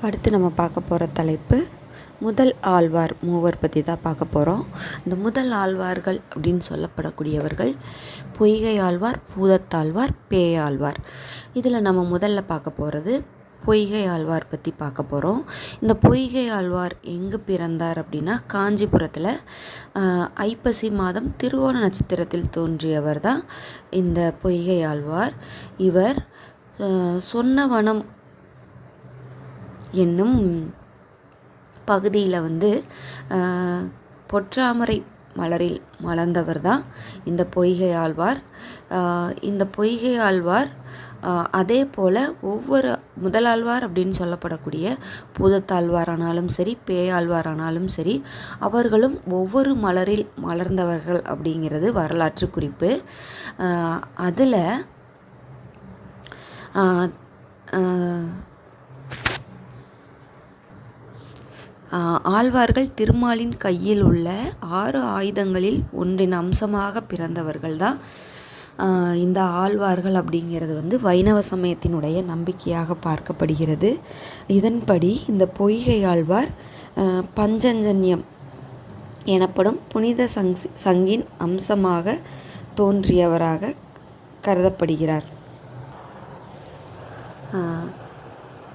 அடுத்து நம்ம பார்க்க போகிற தலைப்பு முதல் ஆழ்வார் மூவர் பற்றி தான் பார்க்க போகிறோம். இந்த முதல் ஆழ்வார்கள் அப்படின்னு சொல்லப்படக்கூடியவர்கள் பொய்கை ஆழ்வார், பூதத்தாழ்வார், பேயாழ்வார். இதில் நம்ம முதல்ல பார்க்க போகிறது பொய்கை ஆழ்வார் பற்றி பார்க்க போகிறோம். இந்த பொய்கை ஆழ்வார் எங்கே பிறந்தார் அப்படின்னா காஞ்சிபுரத்தில் ஐப்பசி மாதம் திருவோண நட்சத்திரத்தில் தோன்றியவர் தான் இந்த பொய்கை ஆழ்வார். இவர் சொன்னவனம் என்னும் பகுதியில் பொற்றாமரை மலரில் மலர்ந்தவர் தான் இந்த பொய்கை ஆழ்வார். இந்த பொய்கை ஆழ்வார் அதே போல் ஒவ்வொரு முதலாழ்வார் அப்படின்னு சொல்லப்படக்கூடிய பூதத்தாழ்வாரானாலும் சரி, பேயாழ்வாரானாலும் சரி, அவர்களும் ஒவ்வொரு மலரில் மலர்ந்தவர்கள் அப்படிங்கிறது வரலாற்று குறிப்பு. அதில் ஆழ்வார்கள் திருமாலின் கையில் உள்ள 6 ஆயுதங்களில் ஒன்றின் அம்சமாக பிறந்தவர்கள் தான் இந்த ஆழ்வார்கள் அப்படிங்கிறது வைணவ சமயத்தினுடைய நம்பிக்கையாக பார்க்கப்படுகிறது. இதன்படி இந்த பொய்கை ஆழ்வார் பஞ்சஞ்சன்யம் எனப்படும் புனித சங்கின் அம்சமாக தோன்றியவராக கருதப்படுகிறார்.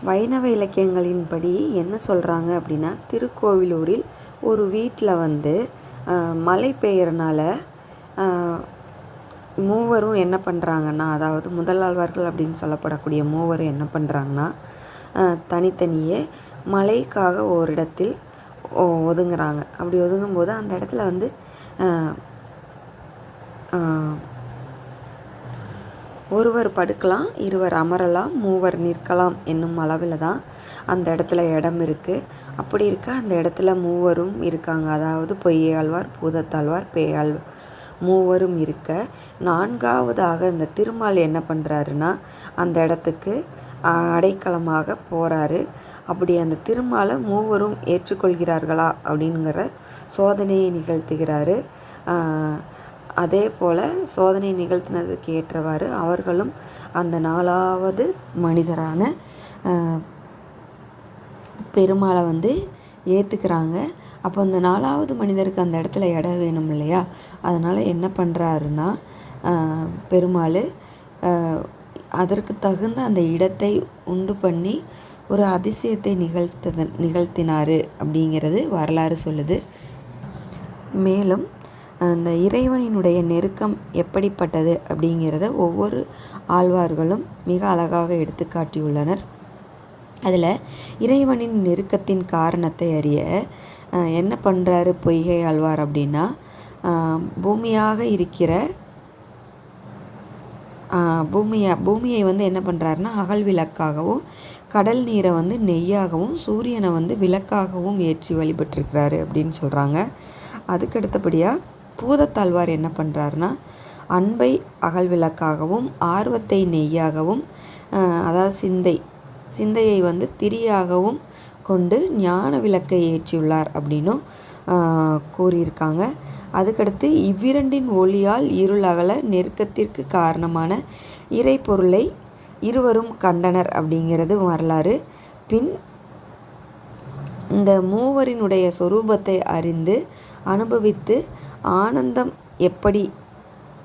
வைணவ இலக்கியங்களின்படி என்ன சொல்கிறாங்க அப்படின்னா, திருக்கோவிலூரில் ஒரு வீட்டில் மழை பெய்யறனால மூவரும் என்ன பண்ணுறாங்கன்னா, அதாவது முதலாழ்வார்கள் அப்படின்னு சொல்லப்படக்கூடிய மூவரும் என்ன பண்ணுறாங்கன்னா, தனித்தனியே மழைக்காக ஒரு இடத்தில் ஒதுங்குறாங்க. அப்படி ஒதுங்கும்போது அந்த இடத்துல ஒருவர் படுக்கலாம், இருவர் அமரலாம், மூவர் நிற்கலாம் என்னும் அளவில் தான் அந்த இடத்துல இடம் இருக்குது. அப்படி இருக்க அந்த இடத்துல மூவரும் இருக்காங்க. அதாவது பொய்கை ஆழ்வார், பூதத்தாழ்வார், பேயாழ்வார் மூவரும் இருக்க, 4வதாக இந்த திருமால் என்ன பண்ணுறாருன்னா அந்த இடத்துக்கு அடைக்கலமாக போகிறாரு. அப்படி அந்த திருமாலை மூவரும் ஏற்றுக்கொள்கிறார்களா அப்படிங்கிற சோதனையை நிகழ்த்துகிறாரு. அதே போல் சோதனை நிகழ்த்தினதுக்கு ஏற்றவாறு அவர்களும் அந்த 4வது மனிதரான பெருமாளை ஏற்றுக்கிறாங்க. அப்போ அந்த 4வது மனிதருக்கு அந்த இடத்துல இடம் வேணும் இல்லையா? அதனால் என்ன பண்ணுறாருன்னா பெருமாள் அதற்கு தகுந்த அந்த இடத்தை உண்டு பண்ணி ஒரு அதிசயத்தை நிகழ்த்தினார் அப்படிங்கிறது வரலாறு சொல்லுது. மேலும் அந்த இறைவனினுடைய நெருக்கம் எப்படிப்பட்டது அப்படிங்கிறத ஒவ்வொரு ஆழ்வார்களும் மிக அழகாக எடுத்து காட்டியுள்ளனர். அதில் இறைவனின் நெருக்கத்தின் காரணத்தை அறிய என்ன பண்ணுறாரு பொய்கை ஆழ்வார் அப்படின்னா, பூமியாக இருக்கிற பூமியை என்ன பண்ணுறாருன்னா அகல் விளக்காகவும், கடல் நீரை நெய்யாகவும், சூரியனை விளக்காகவும் ஏற்றி வழிபட்டிருக்கிறாரு அப்படின்னு சொல்கிறாங்க. அதுக்கடுத்தபடியாக பூதத்தாழ்வார் என்ன பண்ணுறாருன்னா அன்பை அகல் விளக்காகவும், ஆர்வத்தை நெய்யாகவும், அதாவது சிந்தையை திரியாகவும் கொண்டு ஞான விளக்கை ஏற்றியுள்ளார் அப்படின்னும் கூறியிருக்காங்க. அதுக்கடுத்து இவ்விரண்டின் ஒளியால் இருள் அகல நெருக்கத்திற்கு காரணமான இறைப்பொருளை இருவரும் கண்டனர் அப்படிங்கிறது வரலாறு. பின் இந்த மூவரினுடைய சொரூபத்தை அறிந்து அனுபவித்து ஆனந்தம் எப்படி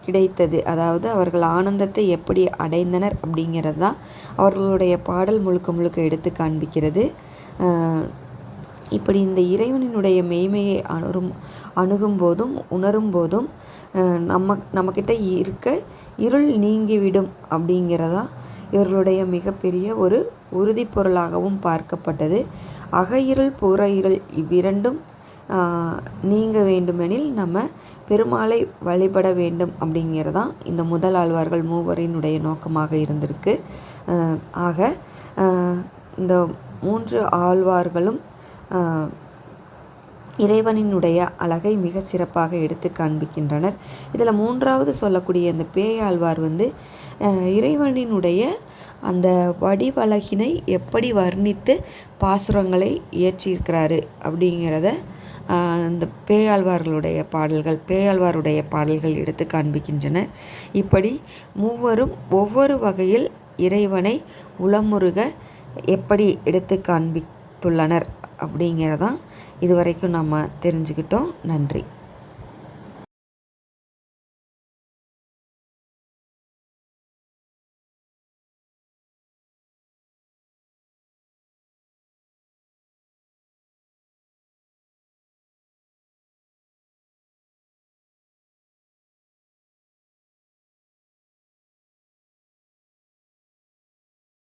கிடைத்தது, அதாவது அவர்கள் ஆனந்தத்தை எப்படி அடைந்தனர் அப்படிங்கிறது தான் அவர்களுடைய பாடல் முழுக்க எடுத்து காண்பிக்கிறது. இப்படி இந்த இறைவனினுடைய மெய்மையை அணுகும் போதும் உணரும் போதும் நம்மக்கிட்ட இருக்க இருள் நீங்கிவிடும் அப்படிங்கிறதா இவர்களுடைய மிகப்பெரிய ஒரு உறுதி பொருளாகவும் பார்க்கப்பட்டது. அகையிருள் புற இருள் இவ்விரண்டும் நீங்க வேண்டுமெனில் நம்ம பெருமாளை வழிபட வேண்டும் அப்படிங்கிறதான் இந்த முதல் ஆழ்வார்கள் மூவரினுடைய நோக்கமாக இருந்திருக்கு. ஆக இந்த 3 ஆழ்வார்களும் இறைவனினுடைய அழகை மிக சிறப்பாக எடுத்து காண்பிக்கின்றனர். இதில் 3வது சொல்லக்கூடிய இந்த பேயாழ்வார் இறைவனினுடைய அந்த வடிவழகினை எப்படி வர்ணித்து பாசுரங்களை இயற்றியிருக்கிறாரு அப்படிங்கிறத இந்த பேயாழ்வாருடைய பாடல்கள் எடுத்து காண்பிக்கின்றன. இப்படி மூவரும் ஒவ்வொரு வகையில் இறைவனை உளமுருக எப்படி எடுத்து காண்பித்துள்ளனர் அப்படிங்கிறதான் இதுவரைக்கும் நம்ம தெரிஞ்சுக்கிட்டோம். நன்றி.